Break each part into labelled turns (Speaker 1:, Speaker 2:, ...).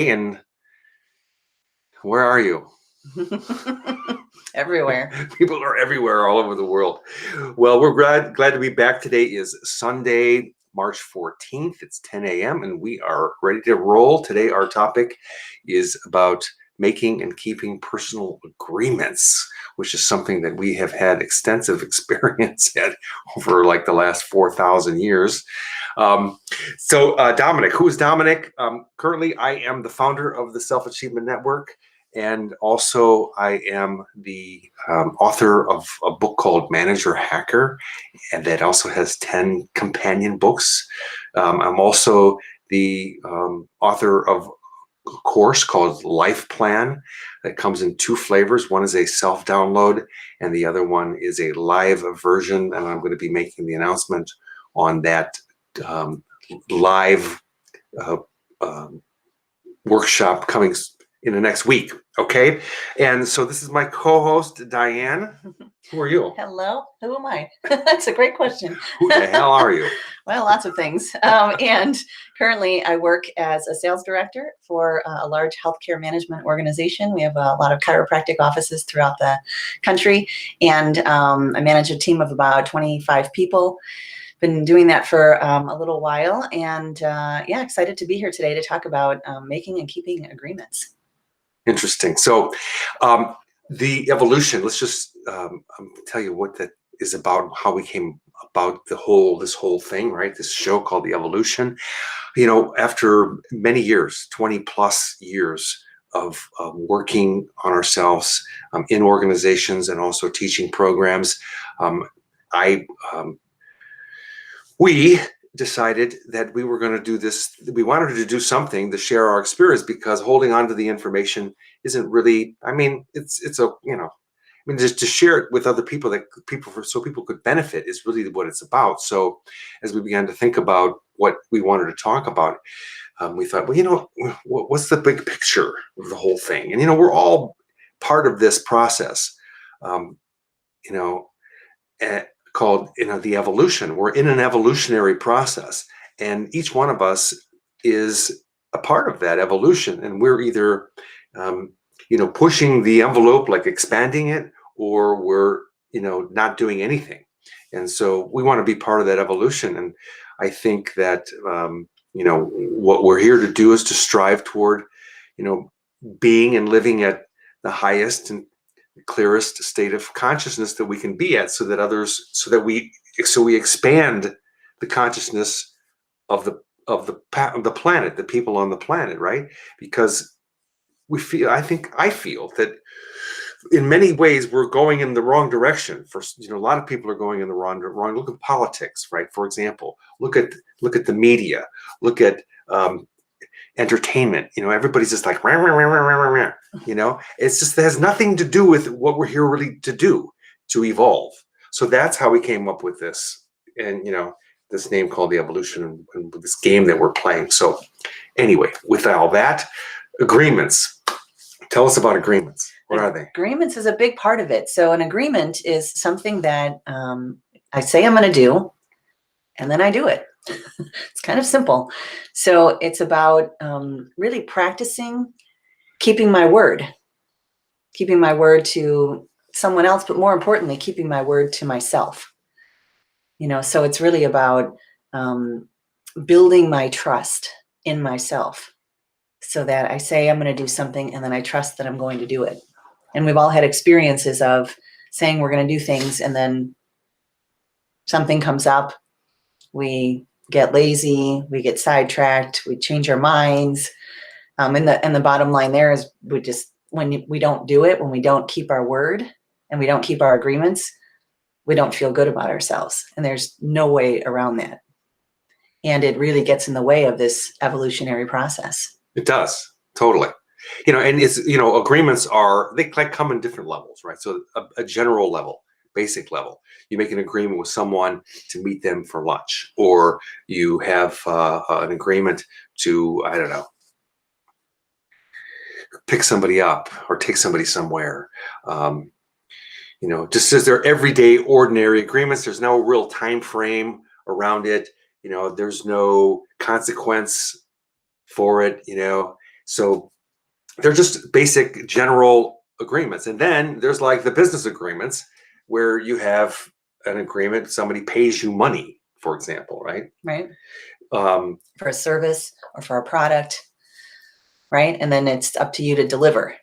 Speaker 1: And where are you?
Speaker 2: Everywhere.
Speaker 1: People are everywhere, all over the world. Well, we're glad to be back. Today is Sunday, March 14th. It's 10 a.m. and we are ready to roll. Today, our topic is about making and keeping personal agreements, which is something that we have had extensive experience at over like the last 4,000 years. Dominic, who is Dominic? Currently, I am the founder of the Self-Achievement Network. And also, I am the author of a book called Manager Hacker, and that also has 10 companion books. I'm also the author of a course called Life Plan that comes in two flavors. One is a self-download, and the other one is a live version. And I'm going to be making the announcement on that live workshop coming in the next week. Okay. And so this is my co-host, Diane. Who are you?
Speaker 2: Hello. Who am I? That's a great question.
Speaker 1: Who the hell are you?
Speaker 2: Well, lots of things. And currently I work as a sales director for a large healthcare management organization. We have a lot of chiropractic offices throughout the country. And I manage a team of about 25 people. Been doing that for a little while. And yeah, excited to be here today to talk about making and keeping agreements.
Speaker 1: Interesting. So the evolution, let's just tell you what that is about, how we came about this whole thing, right? This show called The Evolution. You know, after many years, 20 plus years of working on ourselves in organizations and also teaching programs, we decided that we were going to do this. We wanted to do something to share our experience, because holding on to the information isn't really, I mean, it's a, you know, I mean, just to share it with other people so people could benefit is really what it's about. So as we began to think about what we wanted to talk about, we thought, well, you know, what's the big picture of the whole thing? And, you know, we're all part of this process, you know, called, you know, the evolution. We're in an evolutionary process, and each one of us is a part of that evolution, and we're either you know, pushing the envelope, like expanding it, or we're, you know, not doing anything. And so we want to be part of that evolution. And I think that you know, what we're here to do is to strive toward, you know, being and living at the highest and clearest state of consciousness that we can be at, so that we expand the consciousness of the planet, the people on the planet, right? Because I feel that in many ways we're going in the wrong direction. You know, a lot of people are going in the wrong. Look at politics, right? For example, look at the media. Look at entertainment. You know, everybody's just like, rah, rah, rah, rah, rah, rah. You know, it has nothing to do with what we're here really to do, to evolve. So that's how we came up with this, and, you know, this name called The Evolution, and this game that we're playing. So anyway, with all that, agreements. Tell us about agreements. What are they?
Speaker 2: Agreements is a big part of it. So an agreement is something that I say I'm going to do, and then I do it. It's kind of simple. So it's about really practicing keeping my word to someone else, but more importantly, keeping my word to myself. You know, so it's really about building my trust in myself, so that I say I'm going to do something, and then I trust that I'm going to do it. And we've all had experiences of saying we're going to do things, and then something comes up. We get lazy, we get sidetracked, we change our minds. And the bottom line there is when we don't do it, when we don't keep our word and we don't keep our agreements, we don't feel good about ourselves. And there's no way around that. And it really gets in the way of this evolutionary process.
Speaker 1: It does, totally. You know, and it's, you know, agreements they come in different levels, right? So a general level, basic level, you make an agreement with someone to meet them for lunch, or you have an agreement to, I don't know, pick somebody up or take somebody somewhere. You know, just as they're everyday, ordinary agreements, there's no real time frame around it. You know, there's no consequence for it. You know, So they're just basic general agreements. And then there's like the business agreements where you have an agreement, somebody pays you money, for example, right?
Speaker 2: Right.
Speaker 1: Um,
Speaker 2: For a service or for a product, right? And then it's up to you to deliver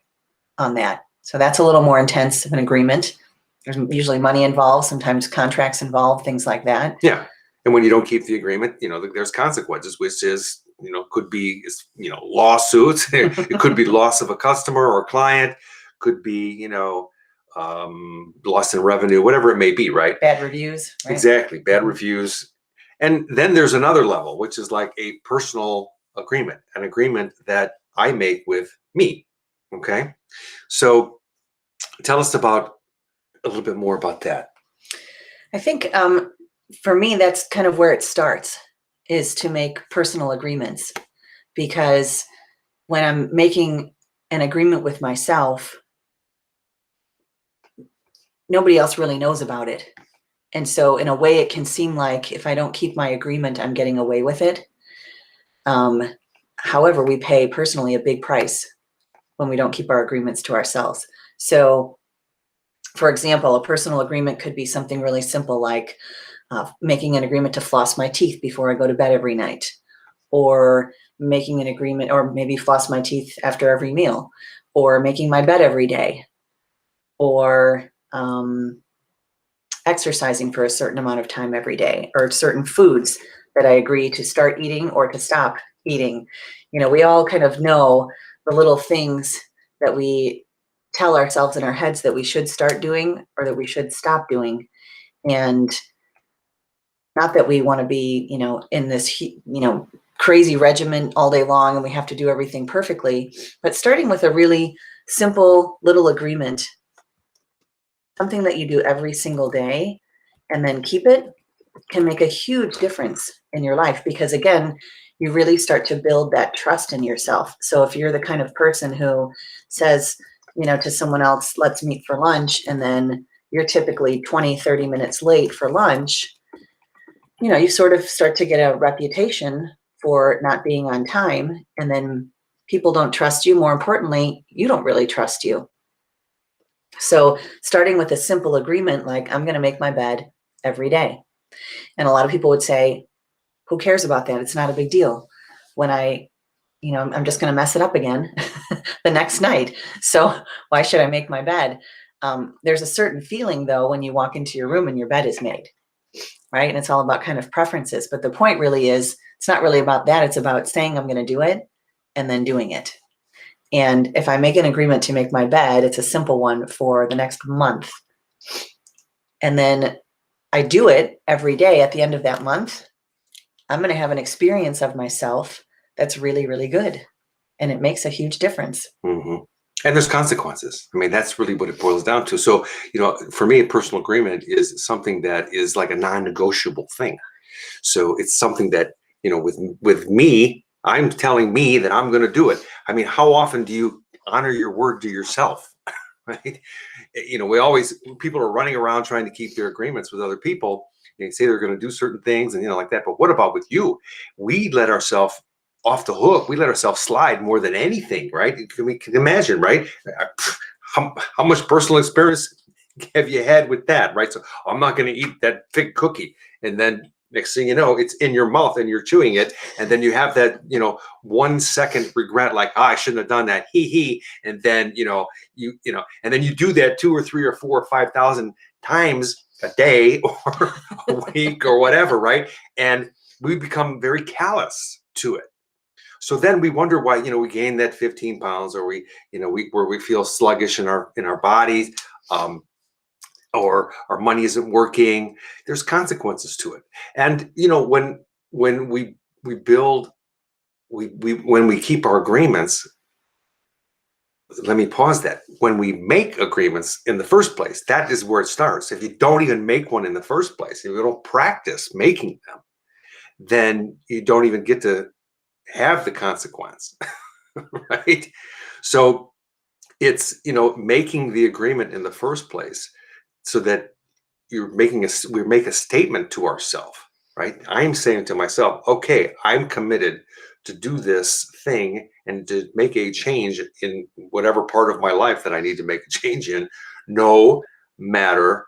Speaker 2: on that. So that's a little more intense of an agreement. There's usually money involved, sometimes contracts involved, things like that.
Speaker 1: yeah. And when you don't keep the agreement, there's consequences, which is, could be, lawsuits. It could be loss of a customer or client, could be, loss in revenue, whatever it may be, right?
Speaker 2: Bad reviews, right?
Speaker 1: Exactly. Bad
Speaker 2: Mhm.
Speaker 1: reviews. And then there's another level, which is like a personal agreement, an agreement that I make with me. Okay. So tell us about a little bit more about that.
Speaker 2: I think for me, that's kind of where it starts, is to make personal agreements. Because when I'm making an agreement with myself, nobody else really knows about it. And so in a way, it can seem like if I don't keep my agreement, I'm getting away with it. However, we pay personally a big price when we don't keep our agreements to ourselves. So, for example, a personal agreement could be something really simple like making an agreement to floss my teeth before I go to bed every night, or making an agreement, or maybe floss my teeth after every meal, or making my bed every day, or exercising for a certain amount of time every day, or certain foods that I agree to start eating or to stop eating. We all kind of know the little things that we tell ourselves in our heads that we should start doing or that we should stop doing. And not that we want to be, in this, crazy regimen all day long and we have to do everything perfectly, but starting with a really simple little agreement, something that you do every single day, and then keep it, can make a huge difference in your life, because again, you really start to build that trust in yourself. So if you're the kind of person who says, to someone else, let's meet for lunch, and then you're typically 20-30 minutes late for lunch, you sort of start to get a reputation for not being on time, and then people don't trust you. More importantly, you don't really trust you. So starting with a simple agreement, like I'm going to make my bed every day. And a lot of people would say, who cares about that? It's not a big deal. When I'm just going to mess it up again the next night. So why should I make my bed? There's a certain feeling though, when you walk into your room and your bed is made, right? And it's all about kind of preferences. But the point really is, it's not really about that. It's about saying I'm going to do it and then doing it. And if I make an agreement to make my bed, it's a simple one for the next month. And then I do it every day at the end of that month, I'm going to have an experience of myself that's really, really good. And it makes a huge difference.
Speaker 1: Mm-hmm. And there's consequences. I mean, that's really what it boils down to. So, for me, a personal agreement is something that is like a non-negotiable thing. So it's something that, with me, I'm telling me that I'm going to do it. I mean, how often do you honor your word to yourself? Right? People are running around trying to keep their agreements with other people. They say they're going to do certain things and, like that. But what about with you? We let ourselves off the hook. We let ourselves slide more than anything, right? We can imagine, right? How much personal experience have you had with that, right? So I'm not going to eat that fig cookie. And then next thing you know, it's in your mouth and you're chewing it. And then you have that, 1 second regret, like, I shouldn't have done that. Hee. And then, and then you do that 2 or 3 or 4 or 5,000 times a day or a week or whatever, right? And we become very callous to it. So then we wonder why, we gain that 15 pounds, or where we feel sluggish in our bodies, or our money isn't working. There's consequences to it. And, when we build, when we keep our agreements, let me pause that. When we make agreements in the first place, that is where it starts. If you don't even make one in the first place, if you don't practice making them, then you don't even get to have the consequence, right? So it's, making the agreement in the first place, so that we make a statement to ourselves. right? I'm saying to myself, okay, I'm committed to do this thing and to make a change in whatever part of my life that I need to make a change in, no matter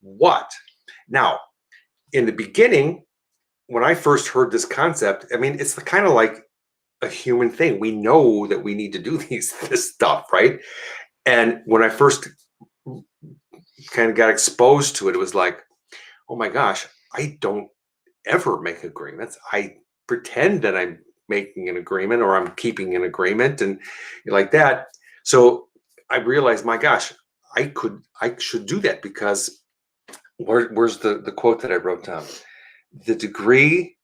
Speaker 1: what. Now, in the beginning, when I first heard this concept, I mean, it's kind of like a human thing. We know that we need to do this stuff, right? And when I first kind of got exposed to it, it was like, oh my gosh, I don't ever make agreements. I pretend that I'm making an agreement or I'm keeping an agreement and like that. So I realized, my gosh, I should do that, because where's the quote that I wrote down? The degree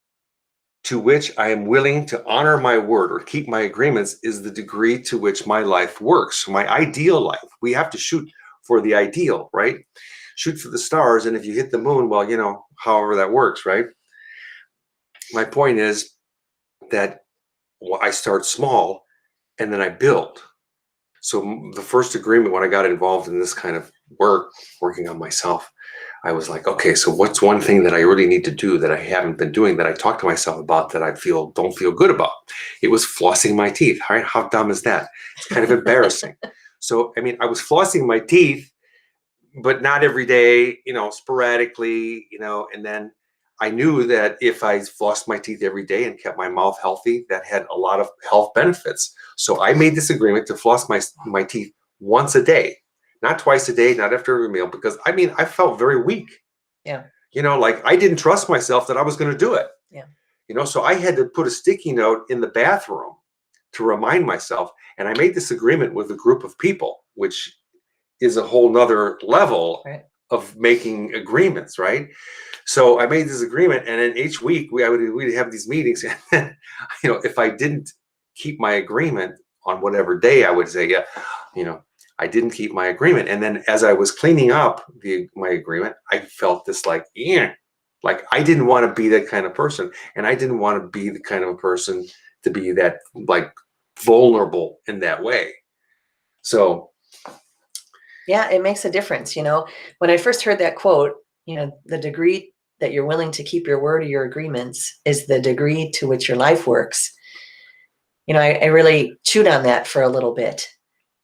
Speaker 1: to which I am willing to honor my word or keep my agreements is the degree to which my life works, my ideal life. We have to shoot for the ideal, right? Shoot for the stars. And if you hit the moon, well, however that works, right? My point is that I start small and then I build. So the first agreement, when I got involved in this kind of working on myself, I was like, okay, so what's one thing that I really need to do that I haven't been doing, that I talk to myself about, that I don't feel good about? It was flossing my teeth. How dumb is that? It's kind of embarrassing. So, I mean, I was flossing my teeth, but not every day, sporadically, and then I knew that if I flossed my teeth every day and kept my mouth healthy, that had a lot of health benefits. So I made this agreement to floss my teeth once a day, not twice a day, not after every meal, because I felt very weak.
Speaker 2: Yeah.
Speaker 1: Like I didn't trust myself that I was going to do it.
Speaker 2: Yeah.
Speaker 1: So I had to put a sticky note in the bathroom to remind myself. And I made this agreement with a group of people, which is a whole nother level
Speaker 2: Right.
Speaker 1: of making agreements, right? So I made this agreement, and then each week we'd have these meetings, and then, if I didn't keep my agreement on whatever day, I would say, yeah, I didn't keep my agreement. And then as I was cleaning up my agreement, I felt this like I didn't want to be that kind of person, and I didn't want to be the kind of a person to be that like vulnerable in that way. So.
Speaker 2: Yeah, it makes a difference. When I first heard that quote, the degree that you're willing to keep your word or your agreements is the degree to which your life works. I really chewed on that for a little bit.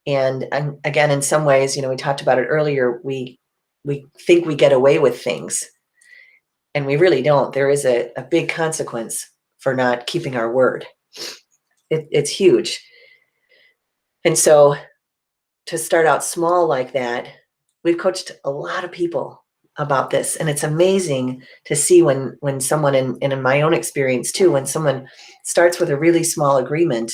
Speaker 2: And again, in some ways, we talked about it earlier, we think we get away with things, and we really don't. There is a big consequence for not keeping our word. It's huge. And so to start out small like that, we've coached a lot of people about this. And it's amazing to see when someone, and in my own experience too, when someone starts with a really small agreement.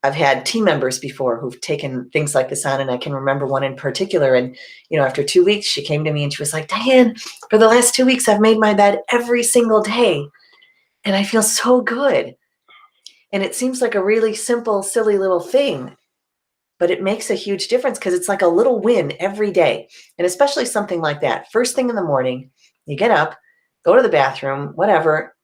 Speaker 2: I've had team members before who've taken things like this on, and I can remember one in particular. And, after 2 weeks, she came to me and she was like, Diane, for the last 2 weeks, I've made my bed every single day, and I feel so good. And it seems like a really simple, silly little thing, but it makes a huge difference, because it's like a little win every day. And especially something like that. First thing in the morning, you get up, go to the bathroom, whatever,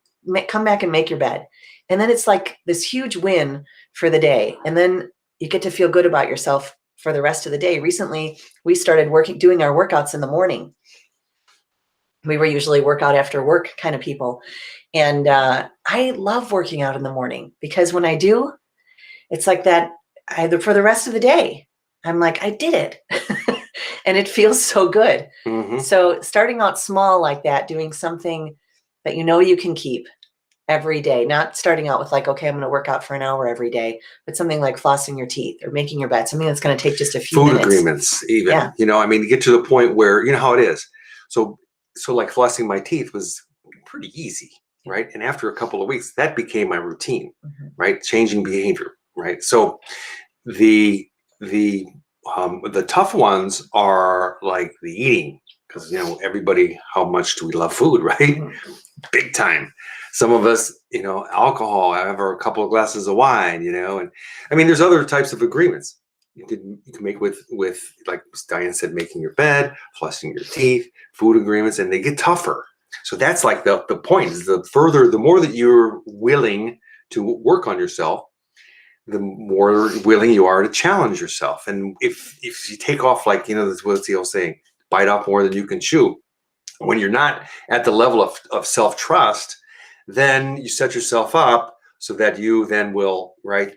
Speaker 2: come back and make your bed. And then it's like this huge win for the day. And then you get to feel good about yourself for the rest of the day. Recently, we started doing our workouts in the morning. We were usually workout after work kind of people. And I love working out in the morning, because when I do, it's like that either for the rest of the day. I'm like, I did it. And it feels so good.
Speaker 1: Mm-hmm.
Speaker 2: So starting out small like that, doing something that you can keep every day, not starting out with like, okay, I'm going to work out for an hour every day, but something like flossing your teeth or making your bed, something that's going to take just a few
Speaker 1: Food
Speaker 2: minutes.
Speaker 1: agreements, even,
Speaker 2: Yeah.
Speaker 1: to get to the point where, how it is. So like flossing my teeth was pretty easy, right? And after a couple of weeks, that became my routine, right? Changing behavior, right? So the tough ones are like the eating, because everybody, how much do we love food, right? Big time. Some of us, alcohol, over a couple of glasses of wine, and there's other types of agreements you can make with like Diane said, making your bed, flossing your teeth, food agreements, and they get tougher. So that's like the point is, the more that you're willing to work on yourself, the more willing you are to challenge yourself. And if you take off, like, what's the old saying, bite off more than you can chew. When you're not at the level of self-trust, then you set yourself up so that you then will, right,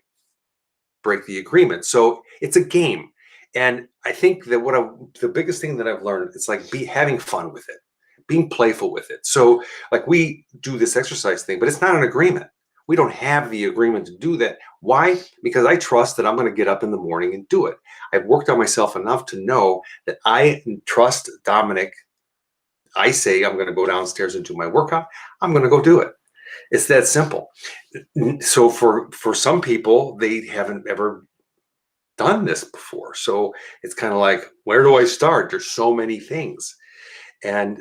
Speaker 1: break the agreement. So it's a game. And I think that the biggest thing that I've learned is like having fun with it, being playful with it. So like we do this exercise thing, but it's not an agreement. We don't have the agreement to do that. Why? Because I trust that I'm going to get up in the morning and do it. I've worked on myself enough to know that I trust Dominic. I say I'm going to go downstairs and do my workout. I'm going to go do it. It's that simple. So for some people, they haven't ever done this before. So it's kind of like, where do I start? There's so many things. And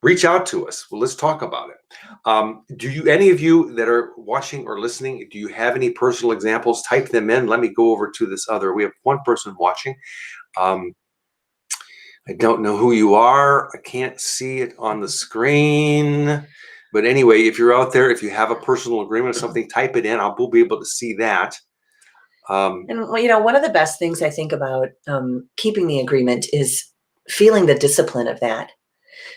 Speaker 1: reach out to us. Well, let's talk about it. Any of you that are watching or listening, do you have any personal examples? Type them in. Let me go over to this other. We have one person watching. I don't know who you are. I can't see it on the screen. But anyway, if you're out there, if you have a personal agreement or something, type it in. We'll be able to see that.
Speaker 2: And one of the best things I think about keeping the agreement is feeling the discipline of that.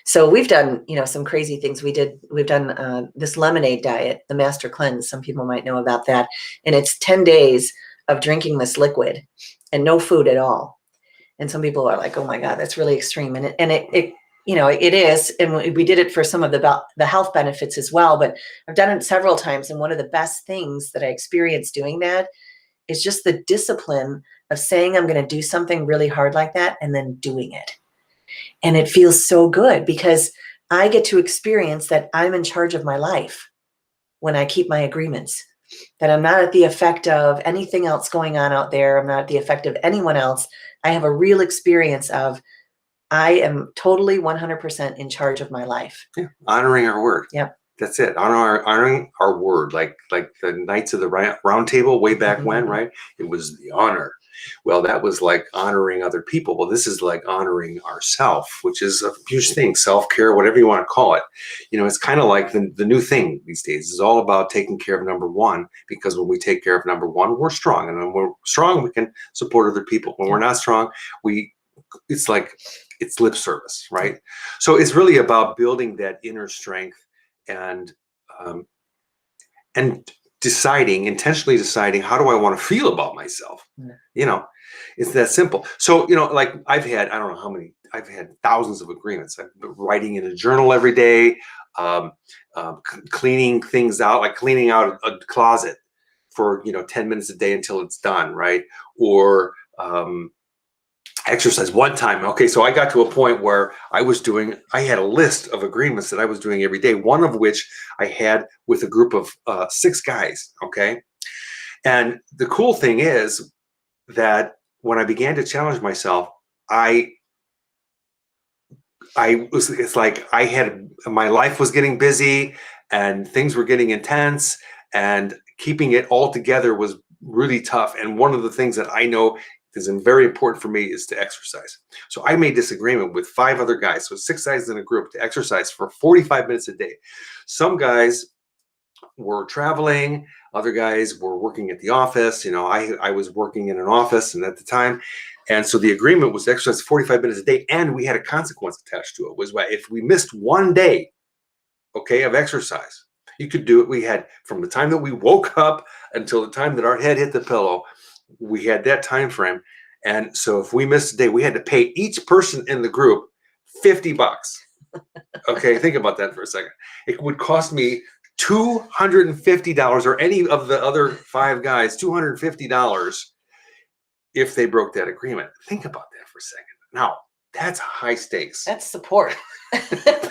Speaker 2: So we've done, some crazy things. We've done this lemonade diet, the Master Cleanse. Some people might know about that. And it's 10 days of drinking this liquid and no food at all. And some people are like, oh my God, that's really extreme. And it is. And we did it for some of the health benefits as well. But I've done it several times. And one of the best things that I experienced doing that is just the discipline of saying I'm going to do something really hard like that and then doing it. And it feels so good because I get to experience that I'm in charge of my life when I keep my agreements, that I'm not at the effect of anything else going on out there. I'm not at the effect of anyone else. I have a real experience of I am totally 100% in charge of my life.
Speaker 1: Yeah. Honoring our word.
Speaker 2: Yep.
Speaker 1: That's it. Honoring our word, like the Knights of the Round Table way back when, right? It was the honor. Well, that was like honoring other people. Well, this is like honoring ourself, which is a huge thing. Self-care, whatever you want to call it. It's kind of like the new thing these days. It's all about taking care of number one, because when we take care of number one, we're strong. And when we're strong, we can support other people. When we're not strong, it's like it's lip service, right? So it's really about building that inner strength and intentionally deciding, how do I want to feel about myself? It's that simple. So, like I've had thousands of agreements. I've been writing in a journal every day, cleaning things out, like cleaning out a closet for, 10 minutes a day until it's done. Right. Or, exercise one time. Okay, so I got to a point where I had a list of agreements that I was doing every day, one of which I had with a group of 6 guys. Okay. And the cool thing is that when I began to challenge myself, it's like my life was getting busy and things were getting intense, and keeping it all together was really tough. And one of the things that I know is very important for me is to exercise. So I made this agreement with 5 other guys, so 6 guys in a group, to exercise for 45 minutes a day. Some guys were traveling, other guys were working at the office. I was working in an office, and at the time, and so the agreement was to exercise 45 minutes a day, and we had a consequence attached to it. Was if we missed one day, okay, of exercise, you could do it. We had, from the time that we woke up until the time that our head hit the pillow, we had that time frame. And so if we missed a day, we had to pay each person in the group $50. Okay, think about that for a second. It would cost me $250, or any of the other 5 guys $250 if they broke that agreement. Think about that for a second. Now, that's high stakes.
Speaker 2: That's support.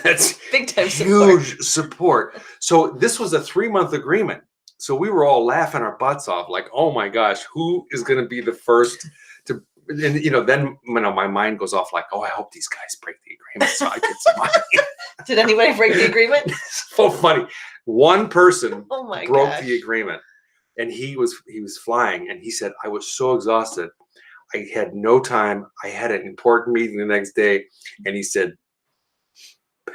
Speaker 1: That's
Speaker 2: big time support.
Speaker 1: Huge support. So this was a 3-month agreement. So we were all laughing our butts off, like, oh my gosh, who is going to be the first to, and then my mind goes off like, oh, I hope these guys break the agreement so I get some money.
Speaker 2: Did anybody break the agreement?
Speaker 1: So funny. One person broke
Speaker 2: gosh.
Speaker 1: the agreement, and he was flying, and he said, I was so exhausted. I had no time. I had an important meeting the next day, and he said,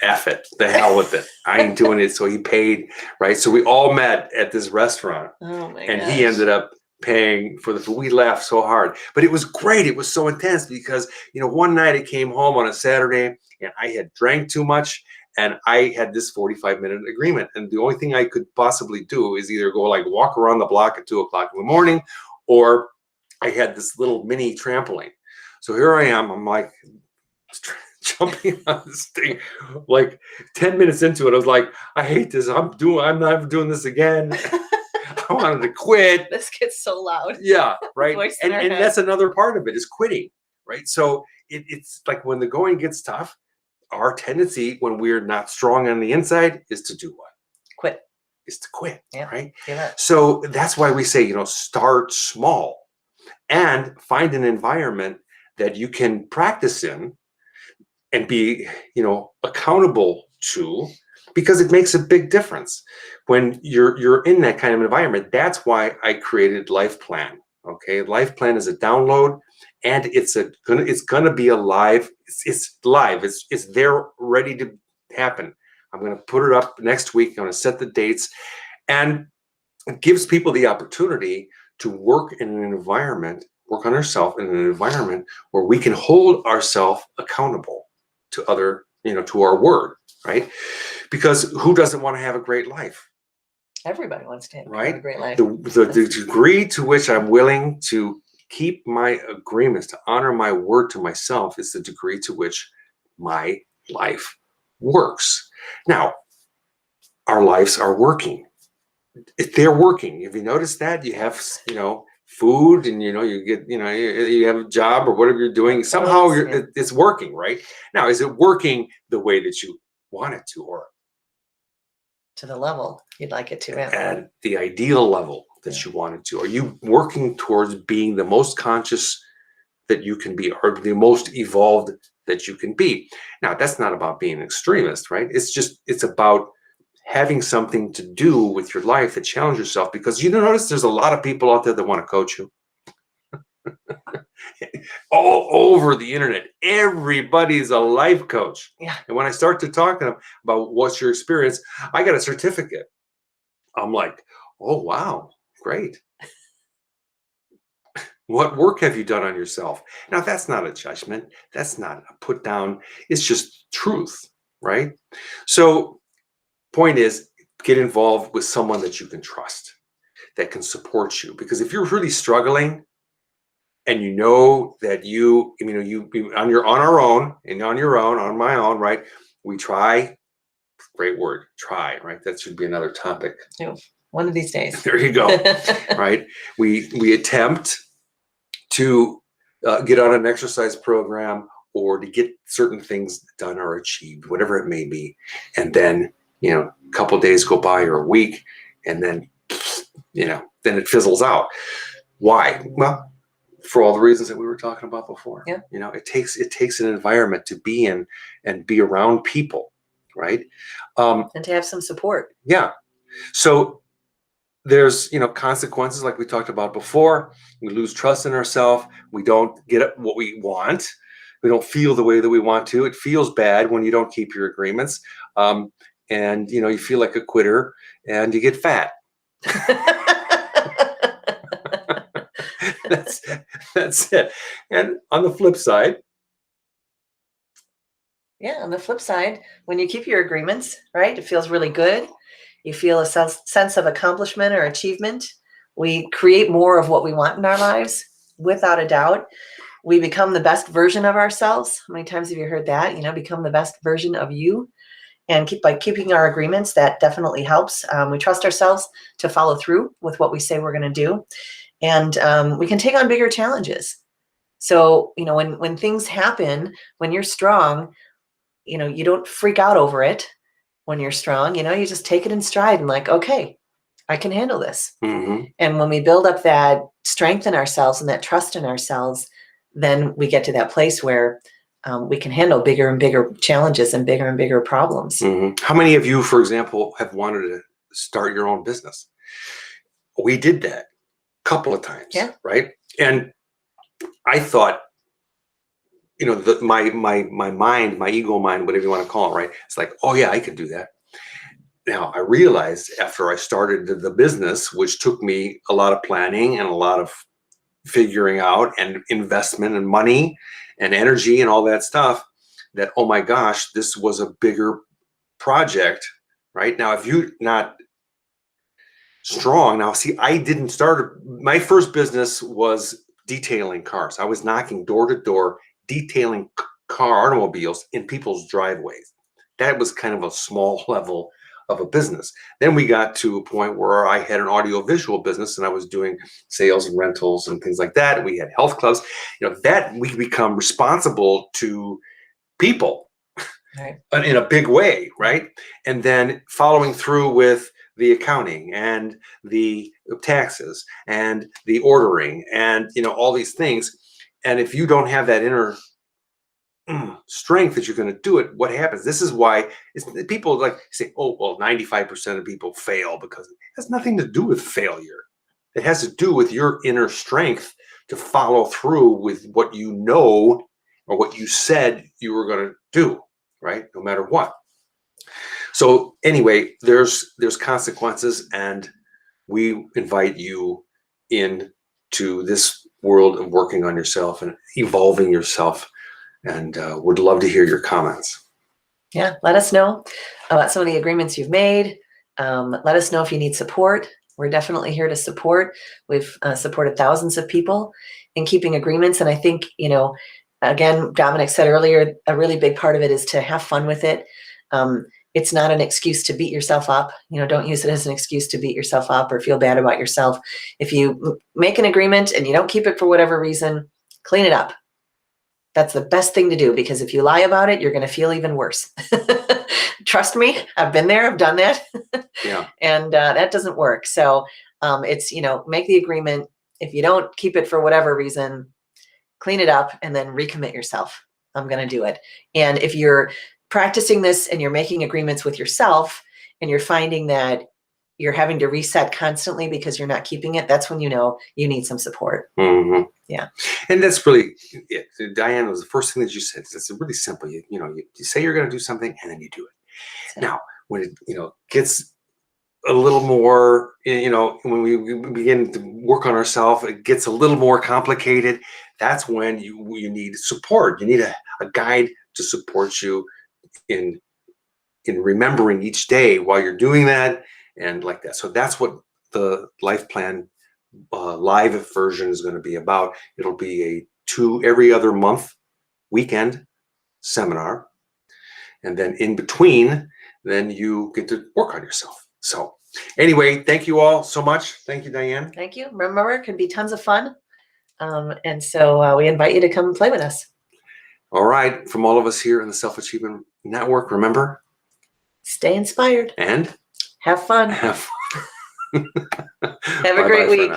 Speaker 1: F it, the hell with it. I ain't doing it. So he paid, right? So we all met at this restaurant,
Speaker 2: oh my
Speaker 1: and
Speaker 2: gosh.
Speaker 1: he ended up paying for the food. We laughed so hard, but it was great. It was so intense because, one night I came home on a Saturday and I had drank too much and I had this 45-minute agreement. And the only thing I could possibly do is either go like walk around the block at 2:00 in the morning, or I had this little mini trampoline. So here I am, I'm like jumping on this thing, like 10 minutes into it, I was like, I hate this. I'm never doing this again. I wanted to quit.
Speaker 2: This gets so loud.
Speaker 1: Yeah, right.
Speaker 2: Voice
Speaker 1: And
Speaker 2: in our head.
Speaker 1: that's another part of it, is quitting, right? So it's like when the going gets tough, our tendency when we're not strong on the inside is to do what?
Speaker 2: Quit.
Speaker 1: Is to quit,
Speaker 2: Yeah.
Speaker 1: right?
Speaker 2: Give up.
Speaker 1: So that's why we say, start small and find an environment that you can practice in and be, accountable to, because it makes a big difference when you're in that kind of environment. That's why I created Life Plan. Okay, Life Plan is a download, and it's gonna be alive. It's live. It's there, ready to happen. I'm gonna put it up next week. I'm gonna set the dates, and it gives people the opportunity to work in an environment, work on ourselves in an environment where we can hold ourselves accountable to other, to our word, right? Because who doesn't want to have a great life?
Speaker 2: Everybody wants to have
Speaker 1: Right?
Speaker 2: a great life.
Speaker 1: The degree to which I'm willing to keep my agreements, to honor my word to myself, is the degree to which my life works. Now, our lives are working. If they're working, have you noticed that? You have, food, and you get, you have a job or whatever you're doing. Somehow it's working, right? Now, is it working the way that you want it to, or
Speaker 2: to the level you'd like it to?
Speaker 1: at the ideal level that you want it to? Are you working towards being the most conscious that you can be, or the most evolved that you can be? Now, that's not about being an extremist, right? It's about having something to do with your life that challenge yourself, because notice there's a lot of people out there that want to coach you. All over the internet, everybody's a life coach.
Speaker 2: Yeah.
Speaker 1: And when I start to talk to them about what's your experience, I got a certificate. I'm like, oh, wow, great. What work have you done on yourself? Now, that's not a judgment. That's not a put down. It's just truth, right? So point is, get involved with someone that you can trust, that can support you. Because if you're really struggling, and that you on our own, and on my own, right? We try, great word, try, right? That should be another topic.
Speaker 2: One of these days.
Speaker 1: There you go. Right? We attempt to get on an exercise program, or to get certain things done or achieved, whatever it may be. And then, a couple days go by, or a week, and then, then it fizzles out. Why? Well, for all the reasons that we were talking about before.
Speaker 2: Yeah.
Speaker 1: It takes an environment to be in and be around people, right?
Speaker 2: And to have some support.
Speaker 1: Yeah. So there's, consequences like we talked about before. We lose trust in ourselves. We don't get what we want. We don't feel the way that we want to. It feels bad when you don't keep your agreements. And, you feel like a quitter, and you get fat. That's it. And on the flip side.
Speaker 2: Yeah, on the flip side, when you keep your agreements, right, it feels really good. You feel a sense of accomplishment or achievement. We create more of what we want in our lives, without a doubt. We become the best version of ourselves. How many times have you heard that? Become the best version of you. And by keeping our agreements, that definitely helps. We trust ourselves to follow through with what we say we're going to do. And we can take on bigger challenges. So, when things happen, when you're strong, you don't freak out over it. When you're strong, you just take it in stride and like, okay, I can handle this.
Speaker 1: Mm-hmm.
Speaker 2: And when we build up that strength in ourselves and that trust in ourselves, then we get to that place where we can handle bigger and bigger challenges and bigger problems.
Speaker 1: Mm-hmm. How many of you, for example, have wanted to start your own business? We did that a couple of times,
Speaker 2: yeah.
Speaker 1: Right? And I thought, my mind, my ego mind, whatever you want to call it, right? It's like, oh yeah, I could do that. now I realized after I started the business, which took me a lot of planning and a lot of figuring out and investment and money and energy and all that stuff, that, oh my gosh, this was a bigger project, right? Now, if you're not strong, now see, I didn't start, my first business was detailing cars. I was knocking door to door, detailing automobiles in people's driveways. That was kind of a small level of a business. Then we got to a point where I had an audio-visual business and I was doing sales and rentals and things like that. We had health clubs, that we become responsible to people
Speaker 2: Right.
Speaker 1: in a big way, right? And then following through with the accounting and the taxes and the ordering and all these things. And if you don't have that inner strength that you're going to do it, what happens? This is why people like say, oh, well, 95% of people fail, because it has nothing to do with failure. It has to do with your inner strength to follow through with what you know or what you said you were going to do, right? No matter what. So anyway, there's consequences, and we invite you into this world of working on yourself and evolving yourself. And would love to hear your comments.
Speaker 2: Yeah, let us know about some of the agreements you've made. Let us know if you need support. We're definitely here to support. We've supported thousands of people in keeping agreements. And I think, again, Dominic said earlier, a really big part of it is to have fun with it. It's not an excuse to beat yourself up. Don't use it as an excuse to beat yourself up or feel bad about yourself. If you make an agreement and you don't keep it for whatever reason, clean it up. That's the best thing to do, because if you lie about it, you're going to feel even worse. Trust me, I've been there, I've done that.
Speaker 1: Yeah.
Speaker 2: And that doesn't work. So it's, make the agreement. If you don't keep it for whatever reason, clean it up and then recommit yourself. I'm going to do it. And if you're practicing this and you're making agreements with yourself and you're finding that you're having to reset constantly because you're not keeping it, that's when you know you need some support.
Speaker 1: Mm-hmm.
Speaker 2: Yeah.
Speaker 1: And that's really it. Diane, was the first thing that you said. It's really simple. You say you're going to do something and then you do it. Now, when it gets a little more, when we begin to work on ourselves, it gets a little more complicated. That's when you need support. You need a guide to support you in remembering each day while you're doing that, and like that. So that's what the life plan live version is going to be about. It'll be a every other month weekend seminar, and then in between, then you get to work on yourself. So anyway, thank you all so much. Thank you, Diane.
Speaker 2: Thank you. Remember, it can be tons of fun. And so we invite you to come play with us.
Speaker 1: All right. From all of us here in the Self-Achievement Network, remember,
Speaker 2: stay inspired
Speaker 1: and
Speaker 2: have fun.
Speaker 1: Have
Speaker 2: Have a great week.